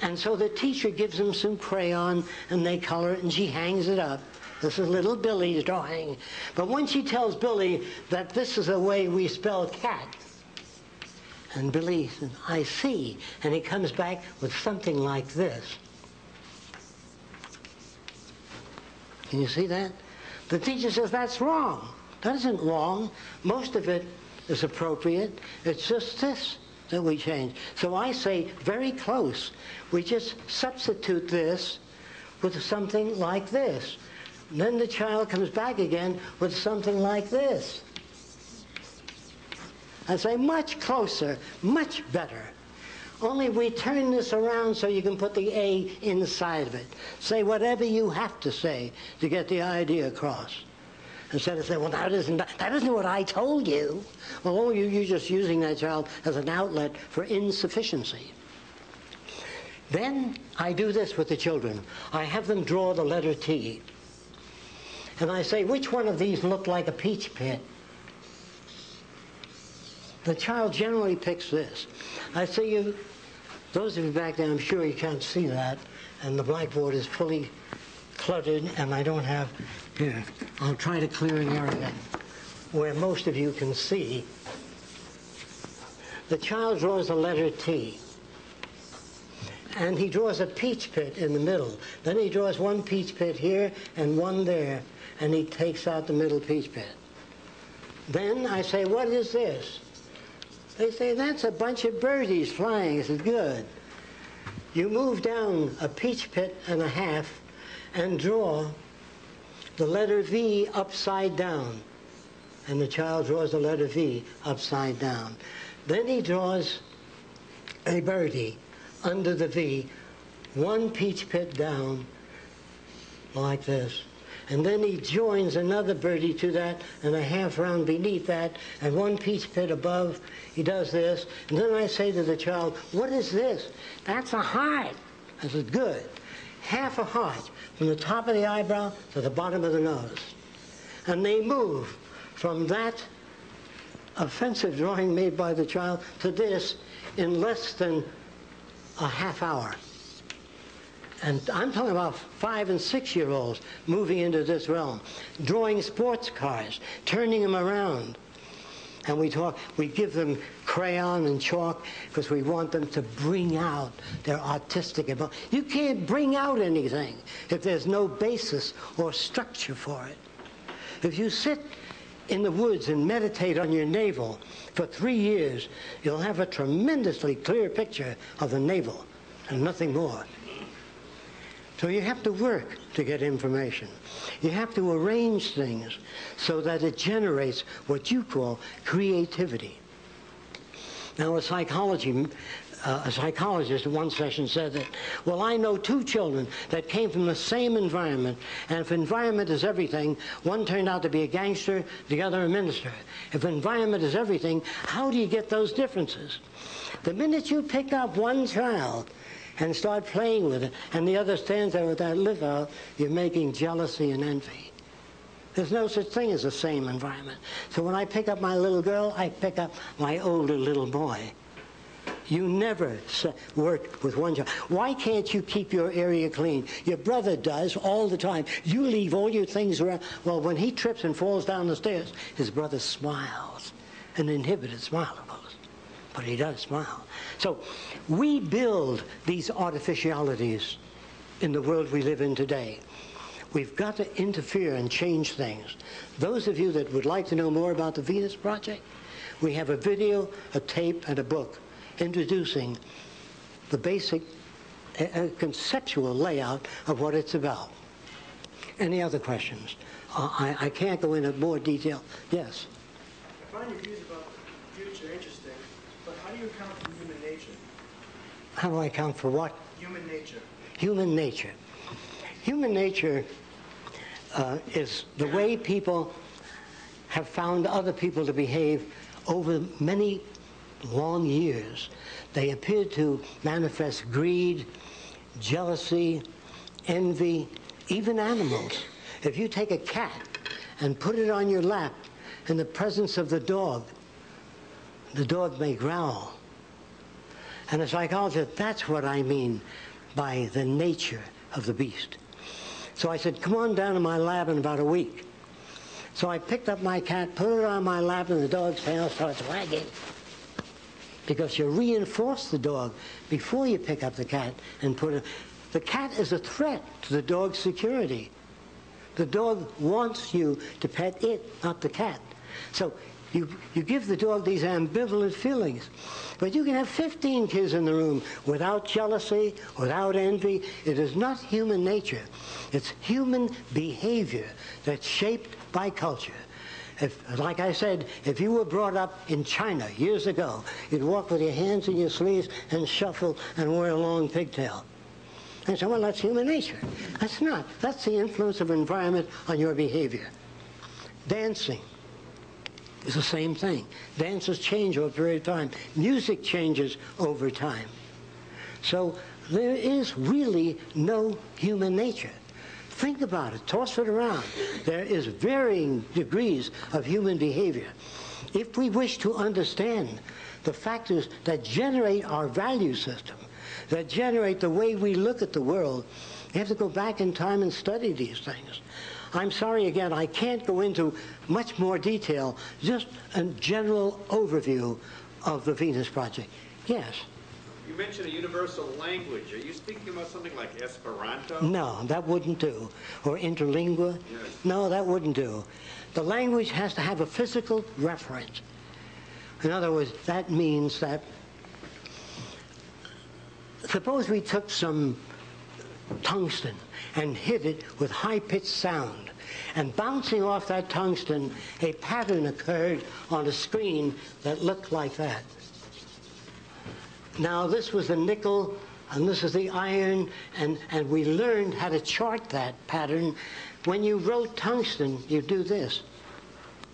And so the teacher gives them some crayon, and they color it, and she hangs it up. This is little Billy's drawing. But when she tells Billy that this is the way we spell cat, and Billy says, I see, and he comes back with something like this. Can you see that? The teacher says, that's wrong. That isn't wrong. Most of it is appropriate. It's just this that we change. So I say very close. We just substitute this with something like this. Then the child comes back again with something like this. I say, much closer, much better. Only we turn this around so you can put the A inside of it. Say whatever you have to say to get the idea across. Instead of saying, well, that isn't what I told you. Well, you're just using that child as an outlet for insufficiency. Then I do this with the children. I have them draw the letter T. And I say, which one of these look like a peach pit? The child generally picks this. I say, those of you back there, I'm sure you can't see that, and the blackboard is fully cluttered, and I don't have, here, I'll try to clear an area where most of you can see. The child draws the letter T, and he draws a peach pit in the middle. Then he draws one peach pit here and one there, and he takes out the middle peach pit. Then I say, what is this? They say, that's a bunch of birdies flying. I said, good. You move down a peach pit and a half and draw the letter V upside down. And the child draws the letter V upside down. Then he draws a birdie under the V, one peach pit down, like this. And then he joins another birdie to that and a half round beneath that and one peach pit above. He does this. And then I say to the child, what is this? That's a heart. I said, good. Half a heart from the top of the eyebrow to the bottom of the nose. And they move from that offensive drawing made by the child to this in less than a half hour. And I'm talking about 5- and 6-year-olds moving into this realm, drawing sports cars, turning them around. And we give them crayon and chalk because we want them to bring out their artistic ability. You can't bring out anything if there's no basis or structure for it. If you sit in the woods and meditate on your navel for 3 years, you'll have a tremendously clear picture of the navel and nothing more. So you have to work to get information. You have to arrange things so that it generates what you call creativity. Now, a psychologist in one session said that, well, I know 2 children that came from the same environment, and if environment is everything, one turned out to be a gangster, the other a minister. If environment is everything, how do you get those differences? The minute you pick up one child and start playing with it, and the other stands there with that lip out, you're making jealousy and envy. There's no such thing as the same environment. So when I pick up my little girl, I pick up my older little boy. You never work with one child. Why can't you keep your area clean? Your brother does all the time. You leave all your things around. Well, when he trips and falls down the stairs, his brother smiles, an inhibited smile, of course. But he does smile. So we build these artificialities in the world we live in today. We've got to interfere and change things. Those of you that would like to know more about the Venus Project, we have a video, a tape, and a book introducing the basic conceptual layout of what it's about. Any other questions? I can't go into more detail. Yes? I find your views about the future interesting, but how do you account for human nature? How do I account for what? Human nature. Human nature. Human nature is the way people have found other people to behave over many long years. They appear to manifest greed, jealousy, envy, even animals. If you take a cat and put it on your lap in the presence of the dog may growl. And a psychologist, that's what I mean by the nature of the beast. So I said, come on down to my lab in about a week. So I picked up my cat, put it on my lap, and the dog's tail starts wagging. Because you reinforce the dog before you pick up the cat and put it. The cat is a threat to the dog's security. The dog wants you to pet it, not the cat. So You give the dog these ambivalent feelings. But you can have 15 kids in the room without jealousy, without envy. It is not human nature. It's human behavior that's shaped by culture. Like I said, if you were brought up in China years ago, you'd walk with your hands in your sleeves and shuffle and wear a long pigtail. And say, well, that's human nature. That's not. That's the influence of environment on your behavior. Dancing is the same thing. Dances change over a period of time. Music changes over time. So there is really no human nature. Think about it. Toss it around. There is varying degrees of human behavior. If we wish to understand the factors that generate our value system, that generate the way we look at the world, you have to go back in time and study these things. I'm sorry, again, I can't go into much more detail, just a general overview of the Venus Project. Yes? You mentioned a universal language. Are you speaking about something like Esperanto? No, that wouldn't do. Or interlingua? Yes. No, that wouldn't do. The language has to have a physical reference. In other words, that means that, suppose we took some tungsten and hit it with high-pitched sound, and bouncing off that tungsten, a pattern occurred on a screen that looked like that. Now, this was the nickel, and this is the iron, and we learned how to chart that pattern. When you wrote tungsten, you do this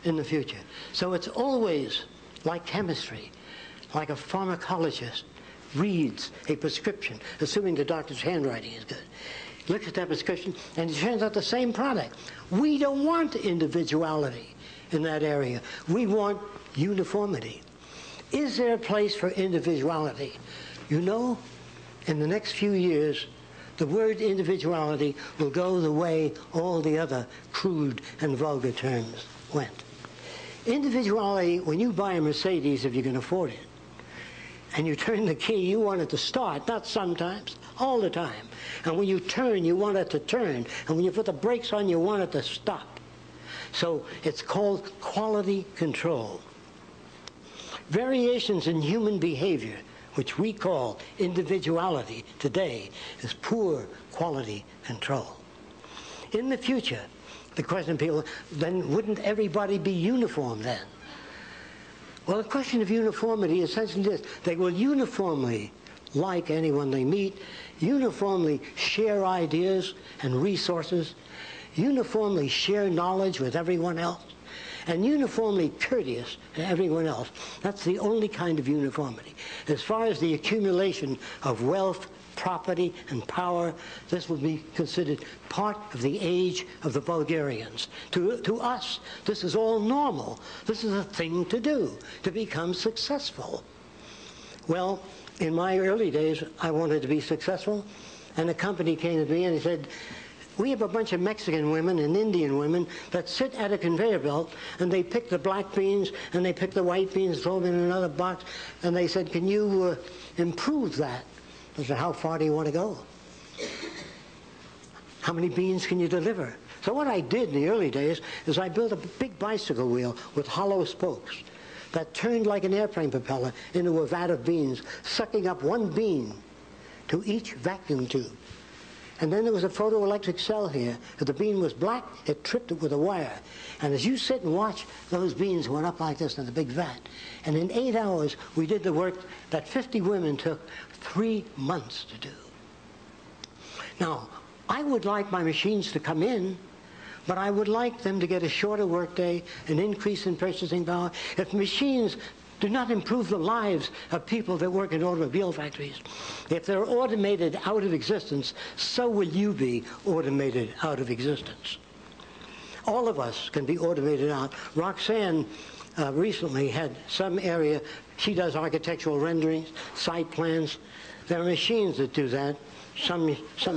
in the future. So it's always like chemistry, like a pharmacologist reads a prescription, assuming the doctor's handwriting is good. Looks at that prescription, and it turns out the same product. We don't want individuality in that area. We want uniformity. Is there a place for individuality? You know, in the next few years, the word individuality will go the way all the other crude and vulgar terms went. Individuality, when you buy a Mercedes, if you can afford it, and you turn the key, you want it to start, not sometimes, all the time. And when you turn, you want it to turn. And when you put the brakes on, you want it to stop. So it's called quality control. Variations in human behavior, which we call individuality today, is poor quality control. In the future, the question people, then wouldn't everybody be uniform then? Well, the question of uniformity is essentially this. They will uniformly like anyone they meet, uniformly share ideas and resources, uniformly share knowledge with everyone else, and uniformly courteous to everyone else. That's the only kind of uniformity. As far as the accumulation of wealth, property, and power, this will be considered part of the age of the Bulgarians. To us, this is all normal. This is a thing to do, to become successful. Well, in my early days, I wanted to be successful, and a company came to me and he said, we have a bunch of Mexican women and Indian women that sit at a conveyor belt, and they pick the black beans, and they pick the white beans, throw them in another box, and they said, can you improve that? I said, how far do you want to go? How many beans can you deliver? So what I did in the early days is I built a big bicycle wheel with hollow spokes that turned like an airplane propeller into a vat of beans, sucking up one bean to each vacuum tube. And then there was a photoelectric cell here. If the bean was black, it tripped it with a wire. And as you sit and watch, those beans went up like this in the big vat. And in 8 hours, we did the work that 50 women took 3 months to do. Now, I would like my machines to come in, but I would like them to get a shorter workday, an increase in purchasing power. If machines do not improve the lives of people that work in automobile factories, if they're automated out of existence, so will you be automated out of existence. All of us can be automated out. Roxanne recently had some area, she does architectural renderings, site plans. There are machines that do that some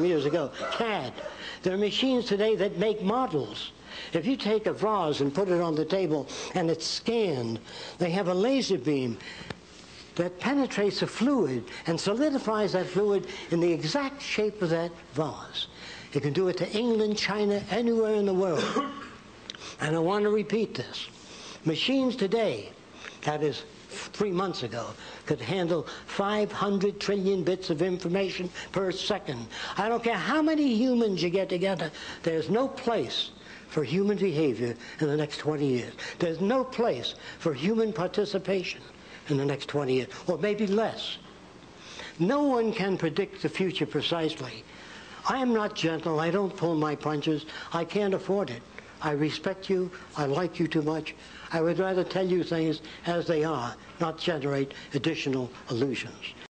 years ago. CAD. There are machines today that make models. If you take a vase and put it on the table and it's scanned, they have a laser beam that penetrates a fluid and solidifies that fluid in the exact shape of that vase. You can do it to England, China, anywhere in the world. And I want to repeat this. Machines today, that is 3 months ago, could handle 500 trillion bits of information per second. I don't care how many humans you get together, there's no place for human behavior in the next 20 years. There's no place for human participation in the next 20 years, or maybe less. No one can predict the future precisely. I am not gentle. I don't pull my punches. I can't afford it. I respect you. I like you too much. I would rather tell you things as they are, not generate additional illusions.